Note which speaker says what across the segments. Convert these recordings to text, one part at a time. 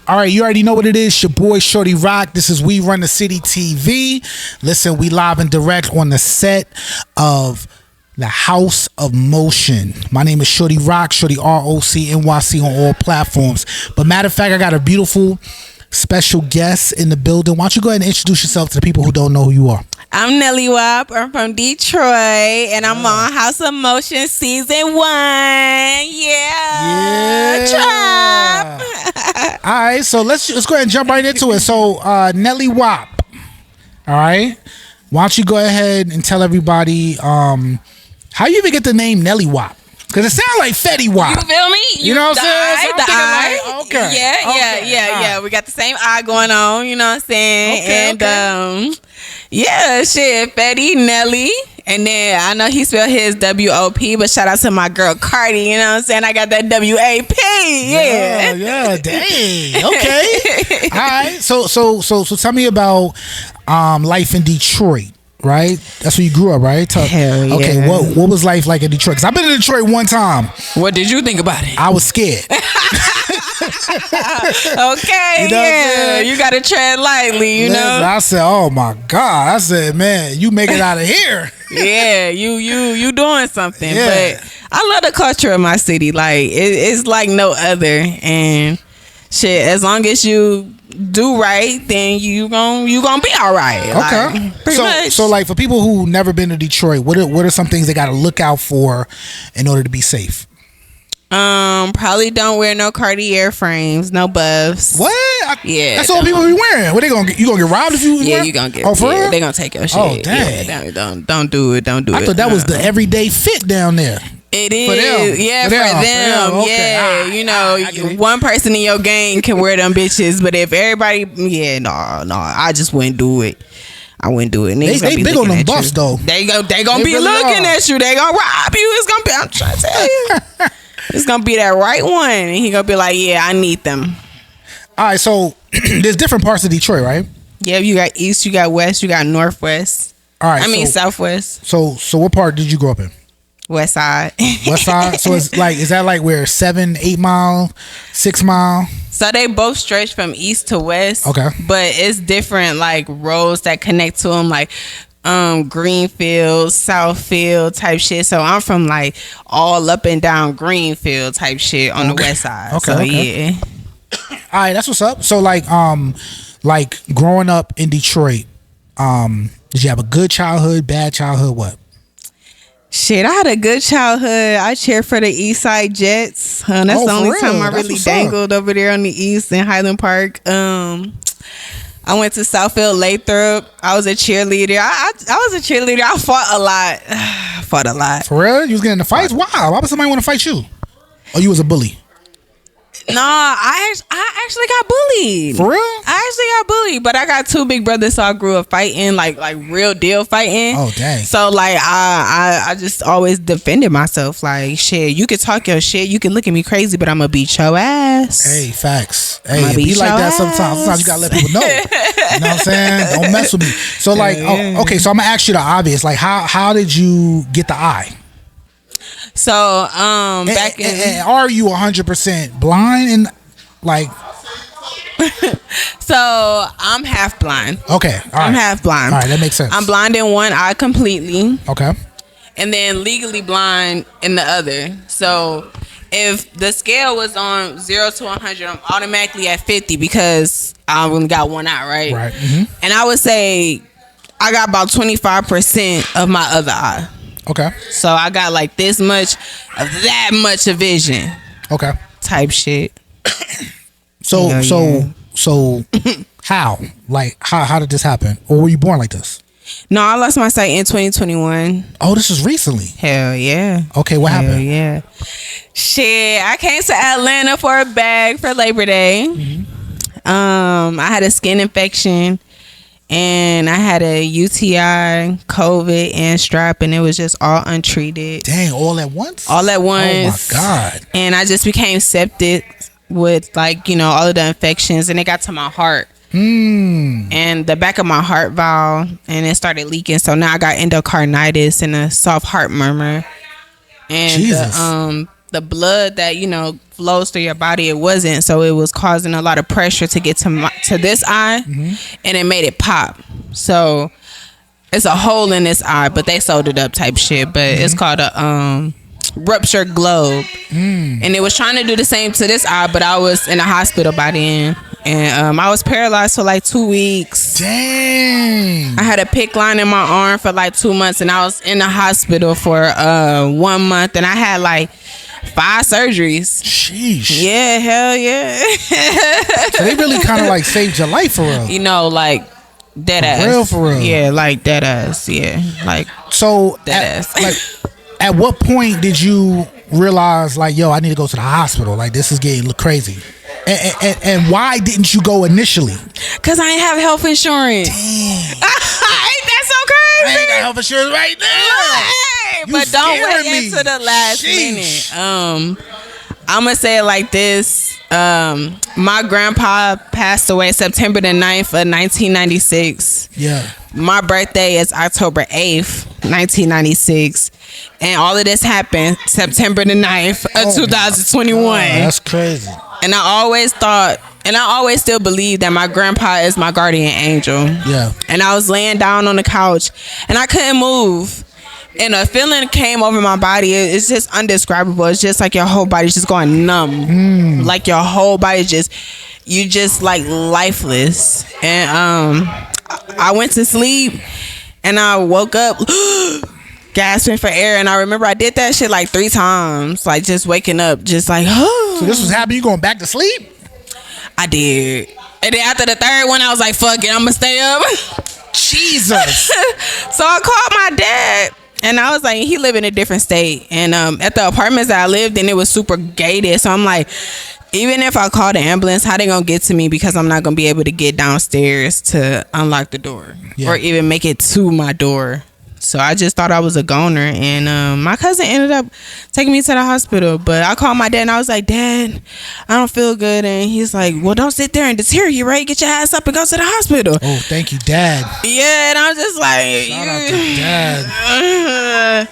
Speaker 1: All right, you already know what it is. Your boy Shorty Rock. This is We Run the City TV. Listen, we live and direct on the set of the House of Motion. My name is Shorty Rock, Shorty ROCNYC on all platforms. But matter of fact, I got a beautiful special guest in the building. Why don't you go ahead and introduce yourself to the people who don't know who you are?
Speaker 2: I'm Nelly Wap. I'm from Detroit, and I'm on House of Motion season 1. Yeah. Trap.
Speaker 1: All right, so let's go ahead and jump right into it. So Nelly Wap. All right, why don't you go ahead and tell everybody how you even get the name Nelly Wap? Because it sounds like Fetty Wap.
Speaker 2: You feel me?
Speaker 1: You know what I'm saying?
Speaker 2: The eye.
Speaker 1: Like, okay.
Speaker 2: Yeah. We got the same eye going on. You know what I'm saying?
Speaker 1: Okay.
Speaker 2: Yeah, shit. Fetty, Nelly. And then I know he spelled his W-O-P, but shout out to my girl Cardi. You know what I'm saying? I got that W-A-P.
Speaker 1: Yeah. Dang. Okay. All right. So tell me about life in Detroit. Right, that's where you grew up, right?
Speaker 2: Hell yeah.
Speaker 1: Okay, what was life like in Detroit? Because I've been in Detroit one time.
Speaker 2: What did you think about it?
Speaker 1: I was scared.
Speaker 2: Okay, you know you gotta tread lightly, you know.
Speaker 1: I said, "Oh my God!" I said, "Man, you make it out of here."
Speaker 2: Yeah, you doing something.
Speaker 1: Yeah.
Speaker 2: But I love the culture of my city. Like it's like no other, and shit. As long as you do right, then you gonna be all right.
Speaker 1: Okay.
Speaker 2: Like,
Speaker 1: so like for people who never been to Detroit, what are some things they got to look out for in order to be safe?
Speaker 2: Probably don't wear no Cartier frames, no buffs.
Speaker 1: What?
Speaker 2: Yeah,
Speaker 1: that's all people be wearing. What you gonna get robbed if you?
Speaker 2: Yeah,
Speaker 1: wear?
Speaker 2: you gonna get.
Speaker 1: Oh, for real?
Speaker 2: They gonna take your shit.
Speaker 1: Oh, dang.
Speaker 2: Yeah, don't do it. Don't do it.
Speaker 1: I thought that was the everyday fit down there.
Speaker 2: It is,
Speaker 1: for them.
Speaker 2: Yeah.
Speaker 1: Okay.
Speaker 2: You know, one person in your gang can wear them bitches, but if everybody, no, I just wouldn't do it. I wouldn't do it. Niggas
Speaker 1: They big on them buffs though.
Speaker 2: They gonna be
Speaker 1: really
Speaker 2: looking
Speaker 1: are.
Speaker 2: at you. They gonna rob you. It's gonna be. I'm trying to tell you, it's gonna be that right one, and he gonna be like, yeah, I need them.
Speaker 1: All right, so there's different parts of Detroit, right?
Speaker 2: Yeah, you got east, you got west, you got northwest.
Speaker 1: All right,
Speaker 2: I mean southwest.
Speaker 1: So what part did you grow up in?
Speaker 2: West side.
Speaker 1: West side. So is that like where 7, 8 mile, 6 mile?
Speaker 2: So they both stretch from east to west.
Speaker 1: Okay.
Speaker 2: But it's different like roads that connect to them, like Greenfield, Southfield type shit. So I'm from like all up and down Greenfield type shit on the west side.
Speaker 1: Okay.
Speaker 2: Yeah.
Speaker 1: All right, that's what's up. So like growing up in Detroit, did you have a good childhood, bad childhood, what?
Speaker 2: Shit, I had a good childhood. I cheered for the East Side Jets. That's the only time I really dangled over there on the East in Highland Park. I went to Southfield Lathrop. I was a cheerleader. I was a cheerleader. I fought a lot.
Speaker 1: For real? You was getting in the fights? Wow. Why would somebody want to fight you? Or you was a bully?
Speaker 2: No, I actually got bullied.
Speaker 1: For real?
Speaker 2: I actually got bullied, but I got 2 big brothers, so I grew up fighting, like real deal fighting.
Speaker 1: Oh, dang.
Speaker 2: So like I just always defended myself. Like, shit, you can talk your shit, you can look at me crazy, but I'm gonna beat your ass.
Speaker 1: Hey, facts. Hey, it be like that sometimes. Sometimes you gotta let people know. You know what I'm saying? Don't mess with me. So like, okay, so I'm gonna ask you the obvious. Like, how did you get the eye?
Speaker 2: So back in,
Speaker 1: are you 100% blind and like?
Speaker 2: So I'm half blind.
Speaker 1: Okay, all right.
Speaker 2: I'm half blind.
Speaker 1: All right, that makes sense.
Speaker 2: I'm blind in one eye completely.
Speaker 1: Okay.
Speaker 2: And then legally blind in the other. So if the scale was on 0 to 100, I'm automatically at 50 because I only got one eye, right?
Speaker 1: Right. Mm-hmm.
Speaker 2: And I would say I got about 25% of my other eye.
Speaker 1: Okay.
Speaker 2: So I got like this much of that much of vision.
Speaker 1: Okay.
Speaker 2: Type shit.
Speaker 1: So how? Like how did this happen? Or were you born like this?
Speaker 2: No, I lost my sight in 2021.
Speaker 1: Oh, this is recently.
Speaker 2: Hell yeah.
Speaker 1: Okay, what happened?
Speaker 2: Yeah. Shit, I came to Atlanta for a bag for Labor Day. Mm-hmm. I had a skin infection. And I had a UTI, COVID, and strep, and it was just all untreated.
Speaker 1: Dang, all at once?
Speaker 2: All at once.
Speaker 1: Oh, my God.
Speaker 2: And I just became septic with, like, all of the infections, and it got to my heart. And the back of my heart valve, and it started leaking. So now I got endocarditis and a soft heart murmur. And
Speaker 1: Jesus.
Speaker 2: the blood that flows through your body, it wasn't, so it was causing a lot of pressure to get to this eye, and it made it pop. So it's a hole in this eye, but they sewed it up type shit. But it's called a ruptured globe, and it was trying to do the same to this eye, but I was in the hospital by then, and I was paralyzed for like 2 weeks.
Speaker 1: Dang.
Speaker 2: I had a PICC line in my arm for like 2 months, and I was in the hospital for 1 month, and I had like 5 surgeries.
Speaker 1: Sheesh.
Speaker 2: Yeah, hell yeah.
Speaker 1: So they really kind of like saved your life for real.
Speaker 2: Like dead ass.
Speaker 1: For real.
Speaker 2: Yeah, like dead ass. Yeah, like
Speaker 1: so.
Speaker 2: Dead ass.
Speaker 1: Like, at what point did you realize, like, yo, I need to go to the hospital? Like, this is getting crazy. And why didn't you go initially?
Speaker 2: Because I ain't have health insurance.
Speaker 1: Damn.
Speaker 2: Ain't that so crazy?
Speaker 1: I ain't got health insurance right now.
Speaker 2: Hey, but don't wait until the last minute. I'm going to say it like this. My grandpa passed away September the 9th of 1996.
Speaker 1: Yeah.
Speaker 2: My birthday is October 8th, 1996. And all of this happened September the 9th of 2021. God,
Speaker 1: that's crazy.
Speaker 2: And I always thought, and I always still believe that my grandpa is my guardian angel.
Speaker 1: Yeah.
Speaker 2: And I was laying down on the couch and I couldn't move. And a feeling came over my body. It's just undescribable. It's just like your whole body's just going numb. Like your whole body you just like lifeless. And I went to sleep and I woke up gasping for air. And I remember I did that shit like 3 times. Like just waking up, just like,
Speaker 1: So this was happening, you going back to sleep?
Speaker 2: I did. And then after the 3rd one, I was like, fuck it, I'm gonna stay up.
Speaker 1: Jesus.
Speaker 2: So I called my dad. And I was like, he lived in a different state. And at the apartments that I lived in, it was super gated. So I'm like, even if I call the ambulance, how they gonna get to me? Because I'm not gonna be able to get downstairs to unlock the door or even make it to my door. So I just thought I was a goner. And my cousin ended up taking me to the hospital. But I called my dad and I was like, Dad, I don't feel good. And he's like, well, don't sit there and deteriorate. Get your ass up and go to the hospital.
Speaker 1: Oh, thank you, Dad.
Speaker 2: Yeah, and I was just like,
Speaker 1: shout out to Dad.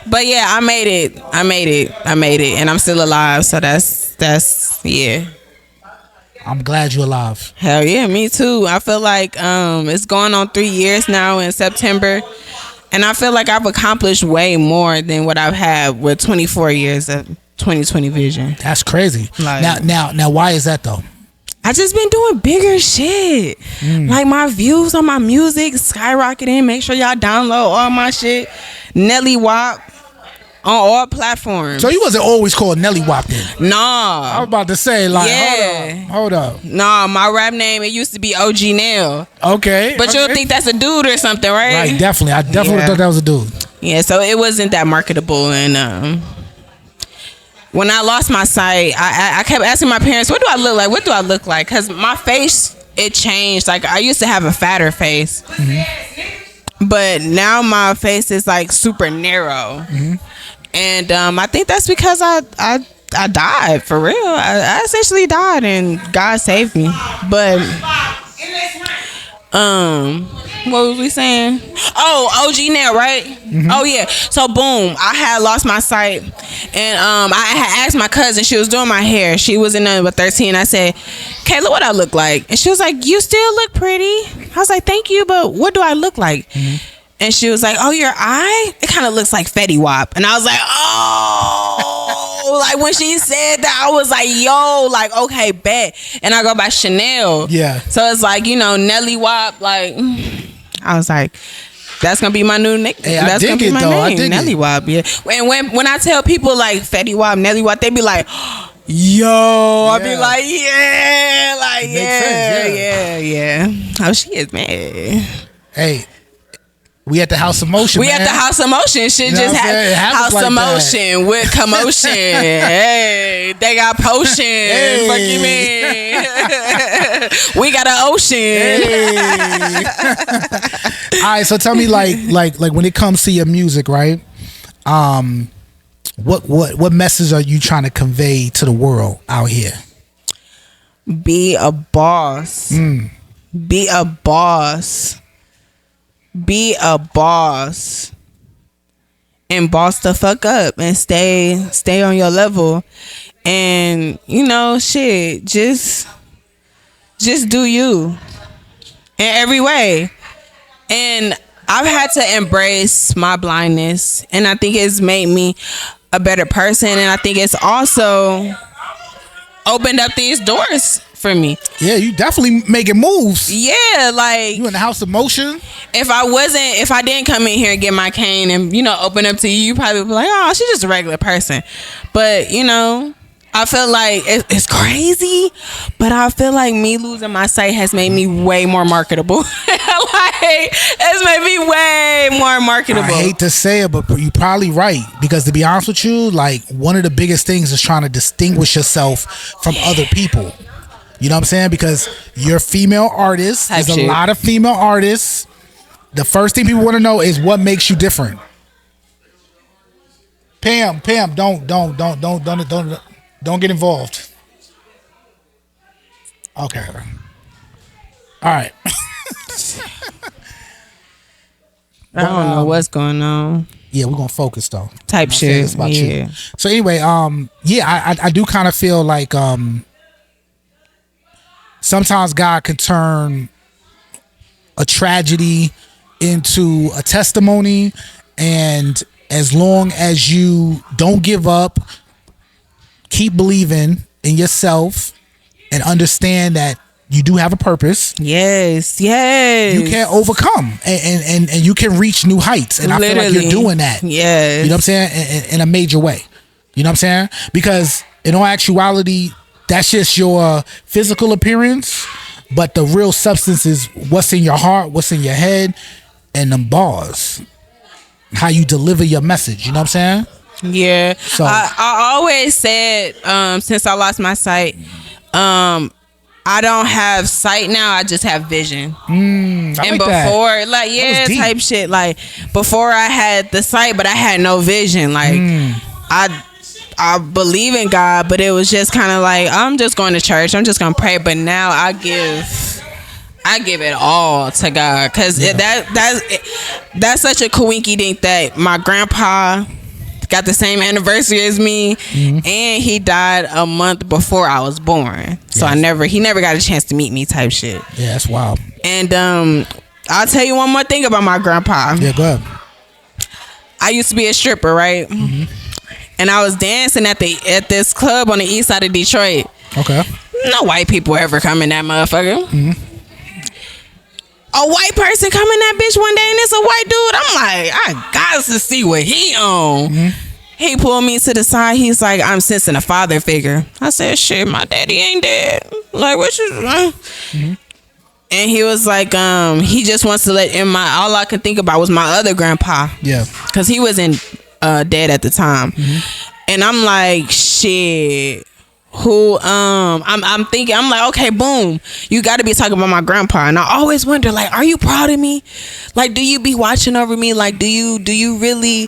Speaker 2: But yeah, I made it. And I'm still alive. So that's yeah.
Speaker 1: I'm glad you're alive.
Speaker 2: Hell yeah, me too. I feel like it's going on 3 years now in September. And I feel like I've accomplished way more than what I've had with 24 years of 20/20 vision.
Speaker 1: That's crazy.
Speaker 2: Like,
Speaker 1: now, why is that though?
Speaker 2: I just been doing bigger shit. Like my views on my music skyrocketing. Make sure y'all download all my shit. Nelly WAP on all platforms.
Speaker 1: So you wasn't always called Nelly WAP then?
Speaker 2: Nah.
Speaker 1: I was about to say, like, hold up.
Speaker 2: Nah, my rap name, it used to be OG Nell.
Speaker 1: Okay.
Speaker 2: But you'll think that's a dude or something, right?
Speaker 1: Right, definitely. I definitely thought that was a dude.
Speaker 2: Yeah, so it wasn't that marketable. And when I lost my sight, I kept asking my parents, what do I look like? What do I look like? Because my face, it changed. Like, I used to have a fatter face. But now my face is, like, super narrow. And I think that's because I died, for real. I essentially died, and God saved me. But what was we saying? Oh, OG now, right? Oh yeah. So boom, I had lost my sight, and I had asked my cousin. She was doing my hair. She was in number 13. I said, "Kayla, what I look like?" And she was like, "You still look pretty." I was like, "Thank you, but what do I look like?" And she was like, "Oh, your eye? It kind of looks like Fetty Wap." And I was like, "Oh!" Like when she said that, I was like, "Yo!" Like, okay, bet. And I go by Chanel.
Speaker 1: Yeah.
Speaker 2: So it's like, Nelly Wap. Like, I was like, that's gonna be my new nickname.
Speaker 1: Hey,
Speaker 2: that's gonna be my name, Nelly
Speaker 1: it.
Speaker 2: Wap. Yeah. And when I tell people like Fetty Wap, Nelly Wap, they be like, "Yo!" I be like, "Yeah!" Like, yeah. Oh, she is mad.
Speaker 1: Hey. We at the House of Motion.
Speaker 2: We at the House of Motion. Shit just had House of Motion with commotion. Hey, they got potion.
Speaker 1: Hey.
Speaker 2: Fuck you, man. We got an ocean.
Speaker 1: Hey. All right, so tell me, like when it comes to your music, right? What message are you trying to convey to the world out here?
Speaker 2: Be a boss. Be a boss. Be a boss. and boss the fuck up and stay on your level. And you know, shit, just do you in every way. And I've had to embrace my blindness, and I think it's made me a better person, and I think it's also opened up these doors for me.
Speaker 1: Yeah, you definitely making moves.
Speaker 2: Yeah, like
Speaker 1: you in the house of motion.
Speaker 2: If I didn't come in here and get my cane and, you know, open up to you, you probably would be like, oh, she's just a regular person. But, you know, I feel like it's crazy, but I feel like me losing my sight has made me way more marketable. Like, it's made me way more marketable.
Speaker 1: I hate to say it, but you're probably right. Because to be honest with you, like, one of the biggest things is trying to distinguish yourself from other people. You know what I'm saying? Because you're a female artist. There's a lot of female artists. The first thing people want to know is what makes you different. Pam, don't get involved. Okay. All right.
Speaker 2: I don't know what's going on.
Speaker 1: Yeah, we're gonna focus though.
Speaker 2: Type shit.
Speaker 1: About you. So anyway, I do kind of feel like sometimes God can turn a tragedy into a testimony, and as long as you don't give up, keep believing in yourself and understand that you do have a purpose.
Speaker 2: Yes. You
Speaker 1: can overcome and you can reach new heights. And literally. I feel like you're doing that.
Speaker 2: Yes.
Speaker 1: You know what I'm saying? In a major way. You know what I'm saying? Because in all actuality, that's just your physical appearance, but the real substance is what's in your heart, what's in your head, and them bars. How you deliver your message. You know what I'm saying?
Speaker 2: Yeah. So I always said, since I lost my sight, I don't have sight now. I just have vision. And like before, that. Like, yeah, type shit. Like, before I had the sight, but I had no vision. Like, I believe in God, but it was just kind of like, I'm just going to church. I'm just going to pray. But now I give it all to God. Because that's such a coinky dink that my grandpa got the same anniversary as me, and he died a month before I was born. So he never got a chance to meet me type shit.
Speaker 1: Yeah, that's wild.
Speaker 2: And I'll tell you one more thing about my grandpa.
Speaker 1: Yeah, go ahead.
Speaker 2: I used to be a stripper, right? And I was dancing at this club on the east side of Detroit.
Speaker 1: Okay.
Speaker 2: No white people ever come in that motherfucker. A white person come in that bitch one day and it's a white dude. I'm like, I got to see what he on. He pulled me to the side. He's like, I'm sensing a father figure. I said, shit, my daddy ain't dead. Like, what you... And he was like, he just wants to let in my... All I could think about was my other grandpa.
Speaker 1: Yeah.
Speaker 2: Because he wasn't dead at the time. And I'm like, shit... Who I'm thinking, I'm like, okay, boom, you got to be talking about my grandpa. And I always wonder, like, are you proud of me? Like, do you be watching over me? Like, do you really,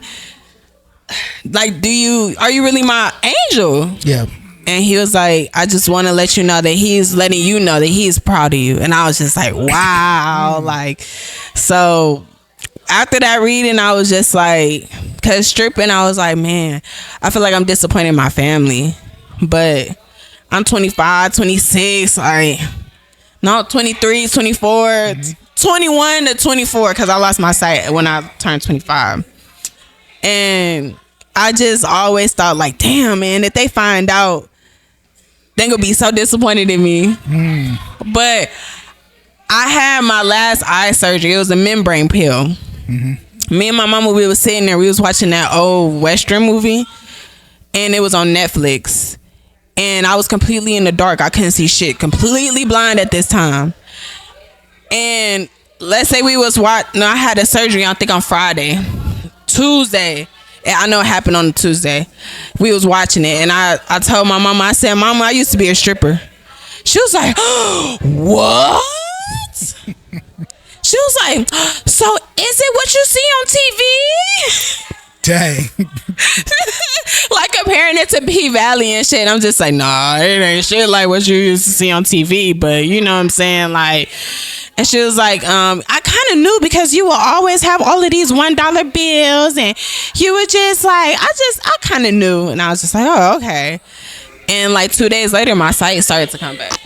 Speaker 2: like, are you really my angel?
Speaker 1: Yeah.
Speaker 2: And he was like, I just want to let you know that he's letting you know that he's proud of you. And I was just like, wow. Like, so after that reading, I was just like, cause stripping, I was like, man, I feel like I'm disappointing my family. But I'm 25, 26, like, no, 23, 24, 21 to 24, because I lost my sight when I turned 25. And I just always thought, like, damn, man, if they find out, they're going to be so disappointed in me. But I had my last eye surgery. It was a membrane pill. Me and my mama, we was sitting there, we was watching that old Western movie, and it was on Netflix. And I was completely in the dark. I couldn't see shit. Completely blind at this time. And let's say I had a surgery, I think on Friday. Tuesday. And I know it happened on Tuesday. We was watching it. And I told my mama, I said, Mama, I used to be a stripper. She was like, what? She was like, so is it what you see on TV?
Speaker 1: Dang.
Speaker 2: Like comparing it to P Valley and shit. I'm just like, nah, it ain't shit like what you used to see on TV. But you know what I'm saying? Like, and she was like, I kind of knew because you will always have all of these $1 bills, and you were just like, I kind of knew, and I was just like, oh, okay. And like 2 days later, my sight started to come back.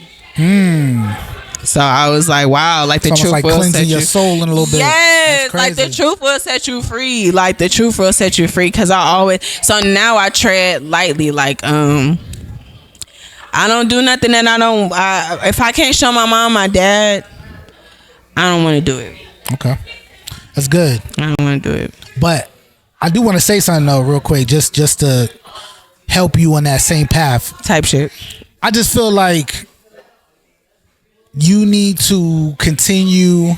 Speaker 2: So I was like, wow, like the
Speaker 1: it's
Speaker 2: truth
Speaker 1: like
Speaker 2: will
Speaker 1: cleansing
Speaker 2: set
Speaker 1: your soul in a little bit.
Speaker 2: Yes, like the truth will set you free. Like the truth will set you free. Cause I always, so now I tread lightly. Like I don't do nothing that I don't. If I can't show my mom, my dad, I don't want to do it.
Speaker 1: Okay, that's good.
Speaker 2: I don't want to do it.
Speaker 1: But I do want to say something though, real quick, just to help you on that same path.
Speaker 2: Type shit.
Speaker 1: I just feel like you need to continue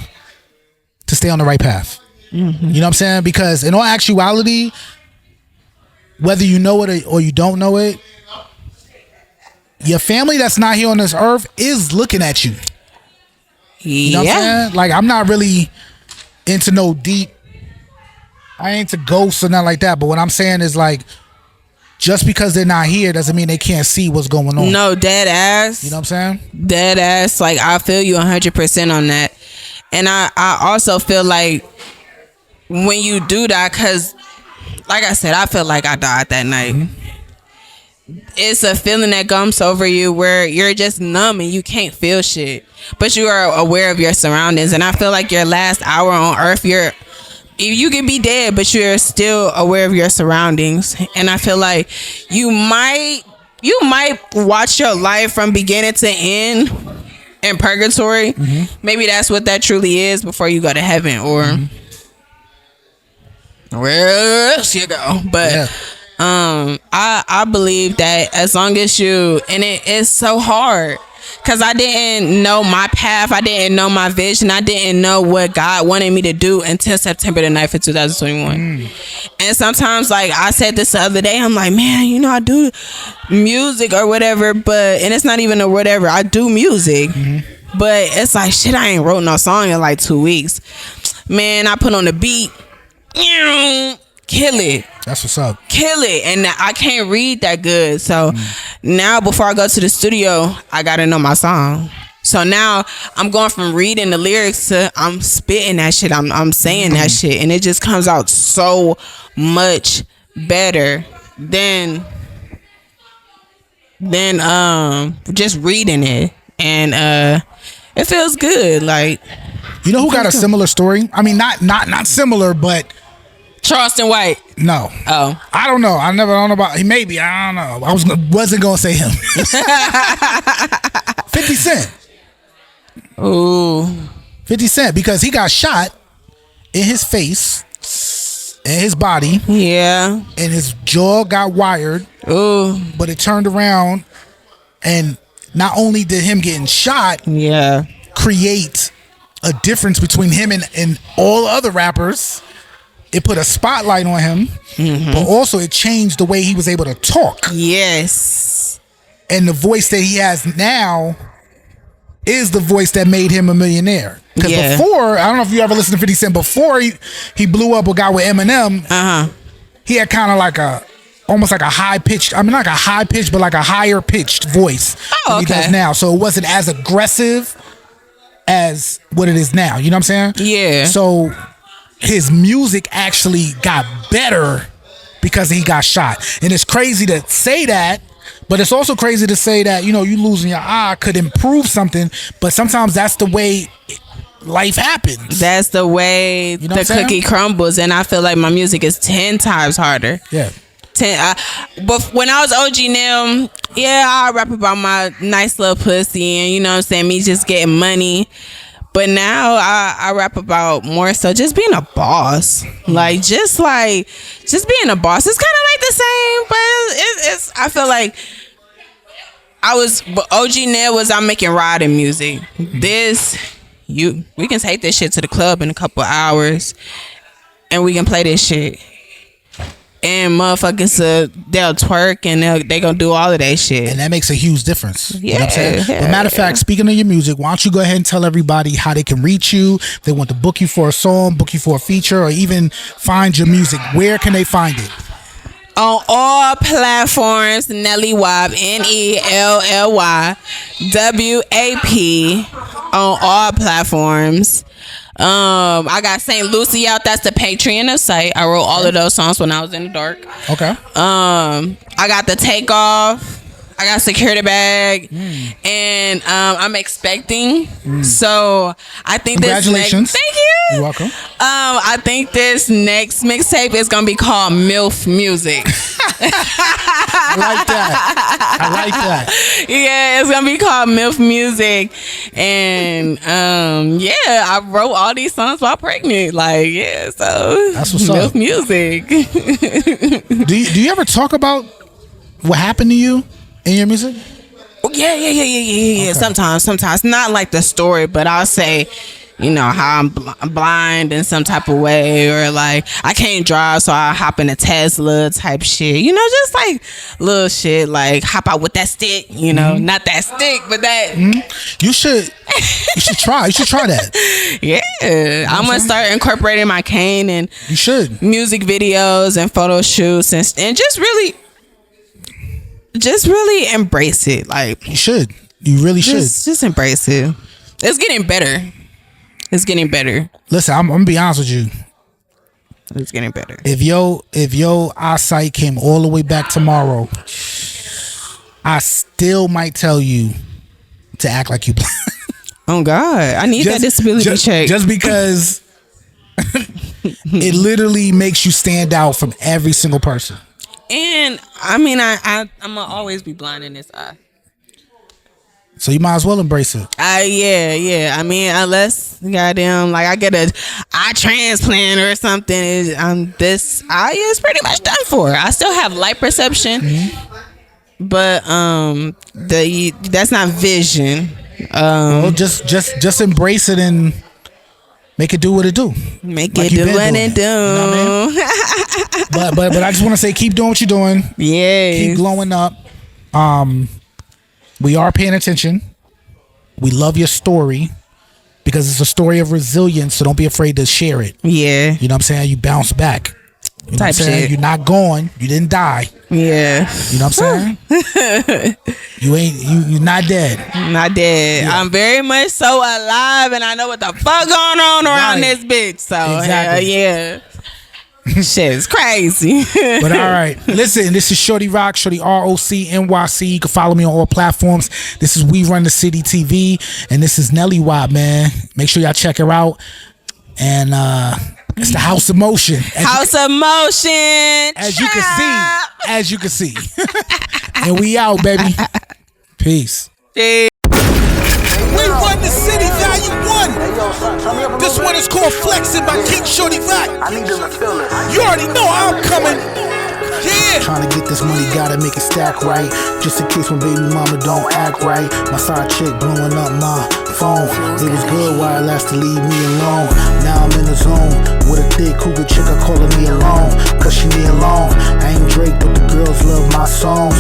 Speaker 1: to stay on the right path. Mm-hmm. You know what I'm saying? Because in all actuality, whether you know it or you don't know it, your family that's not here on this earth is looking at you. You know what I'm saying? Like, I'm not really into no deep, I ain't into ghosts or nothing like that. But what I'm saying is, like, just because they're not here doesn't mean they can't see what's going on.
Speaker 2: No, dead ass.
Speaker 1: You know what I'm saying?
Speaker 2: Dead ass. Like, I feel you 100% on that. And I also feel like when you do that, because, like I said, I feel like I died that night. Mm-hmm. It's a feeling that comes over you where you're just numb and you can't feel shit. But you are aware of your surroundings. And I feel like your last hour on earth, you can be dead, but you're still aware of your surroundings. And I feel like you might watch your life from beginning to end in purgatory. Mm-hmm. Maybe that's what that truly is before you go to heaven or where else you go. But I believe that as long as you, and it is so hard. Because I didn't know my path. I didn't know my vision. I didn't know what God wanted me to do until September the 9th of 2021. And sometimes, like, I said this the other day, I'm like, man, you know, I do music or whatever, and it's not even a whatever. I do music. Mm-hmm. But it's like, shit, I ain't wrote no song in like 2 weeks. Man, I put on the beat. Kill it.
Speaker 1: That's what's up.
Speaker 2: Kill it. And I can't read that good. So now before I go to the studio, I gotta know my song. So now I'm going from reading the lyrics to I'm spitting that shit. I'm saying that shit. And it just comes out so much better than just reading it. And it feels good. Like,
Speaker 1: you know who got a similar story? I mean, not similar, but
Speaker 2: Charleston White.
Speaker 1: No.
Speaker 2: Oh.
Speaker 1: I don't know. I don't know about he. Maybe. I don't know. I wasn't going to say him. 50 Cent.
Speaker 2: Ooh.
Speaker 1: 50 Cent, because he got shot in his face and his body.
Speaker 2: Yeah.
Speaker 1: And his jaw got wired.
Speaker 2: Ooh.
Speaker 1: But it turned around, and not only did him getting shot create a difference between him and all other rappers, it put a spotlight on him, but also it changed the way he was able to talk. Yes. And the voice that he has now is the voice that made him a millionaire. Because before, I don't know if you ever listened to 50 Cent, before he blew up or got with Eminem, he had kind of like almost like a high pitched, I mean, not like a high pitched, but like a higher pitched voice than he does now. So it wasn't as aggressive as what it is now. You know what I'm saying? Yeah. So his music actually got better because he got shot. And it's crazy to say that, but it's also crazy to say that, you know, you losing your eye could improve something, but sometimes that's the way life happens. That's the way the cookie crumbles. And I feel like my music is 10 times harder. Yeah. But when I was OG Nelly, I rap about my nice little pussy and, you know what I'm saying, me just getting money. But now I rap about more so just being a boss. Like just being a boss. It's kind of like the same, but it's I feel like OG Nelly was I'm making riding music. We can take this shit to the club in a couple hours and we can play this shit.
Speaker 2: and motherfuckers they'll twerk and they gonna do all of that shit,
Speaker 1: and that makes a huge difference.
Speaker 2: Yeah,
Speaker 1: you know what I'm saying? But matter of fact, speaking of your music, why don't you go ahead and tell everybody how they can reach you? If they want to book you for a song, book you for a feature, or even find your music. Where can they find it?
Speaker 2: On all platforms, Nelly WAP, NELLYWAP, on all platforms. I got St. Lucie out. That's the Patreon site. I wrote all of those songs when I was in the dark.
Speaker 1: Okay.
Speaker 2: I got the Takeoff. I got Security Bag, and I'm expecting. So I think
Speaker 1: congratulations.
Speaker 2: Thank you.
Speaker 1: You're welcome.
Speaker 2: I think this next mixtape is gonna be called MILF Music.
Speaker 1: I like that.
Speaker 2: Yeah, it's gonna be called MILF Music, and yeah, I wrote all these songs while pregnant. Like, yeah, so
Speaker 1: that's what's
Speaker 2: MILF
Speaker 1: up.
Speaker 2: Music.
Speaker 1: Do you ever talk about what happened to you in your music?
Speaker 2: Yeah. Okay. Sometimes not like the story, but I'll say, you know, how I'm blind in some type of way, or like I can't drive, so I hop in a Tesla type shit. You know, just like little shit, like hop out with that stick. You know, not that stick, but that.
Speaker 1: You should try. You should try that.
Speaker 2: Yeah, you know I'm gonna start incorporating my cane and
Speaker 1: you should
Speaker 2: music videos and photo shoots and just really embrace it. Like,
Speaker 1: you should. You really should.
Speaker 2: Just embrace it. It's getting better.
Speaker 1: Listen, I'm gonna be honest with you.
Speaker 2: It's getting better.
Speaker 1: If your eyesight came all the way back tomorrow, I still might tell you to act like you blind.
Speaker 2: Oh God, I need that disability check.
Speaker 1: Just because it literally makes you stand out from every single person.
Speaker 2: And I mean, I'm gonna always be blind in this eye.
Speaker 1: So you might as well embrace it.
Speaker 2: Yeah. I mean, unless goddamn, like I get a eye transplant or something, this eye is pretty much done for. I still have light perception, but that's not vision.
Speaker 1: Well, just embrace it and make it do what it do.
Speaker 2: Make it do what it do. You know what
Speaker 1: I mean? But I just want to say, keep doing what you're doing.
Speaker 2: Yeah.
Speaker 1: Keep glowing up. We are paying attention. We love your story because it's a story of resilience. So don't be afraid to share it.
Speaker 2: Yeah.
Speaker 1: You know what I'm saying? You bounce back. You know
Speaker 2: type
Speaker 1: what I'm saying?
Speaker 2: Shit.
Speaker 1: You're not gone. You didn't die.
Speaker 2: Yeah.
Speaker 1: You know what I'm saying? You're not dead.
Speaker 2: Not dead. Yeah. I'm very much so alive, and I know what the fuck going on around this bitch. So exactly. Yeah. Shit's crazy.
Speaker 1: But all right, listen, this is Shorty Rock, Shorty ROCNYC. You can follow me on all platforms. This is We Run the City TV, and this is Nelly WAP, man. Make sure y'all check her out. And it's the House of Motion. As you can see. And we out, baby. Peace.
Speaker 2: Hey.
Speaker 1: We Run the City Volume 1. This one is called Flexing by King Shorty Rock. You already know I'm coming. Yeah. Trying to get this money, gotta make it stack right. Just in case my baby mama don't act right. My side chick blowing up my phone. It was good while it lasted, leave me alone. Now I'm in the zone with a thick cougar chick, I calling me alone. Cause she me alone. I ain't Drake, but the girls love my songs.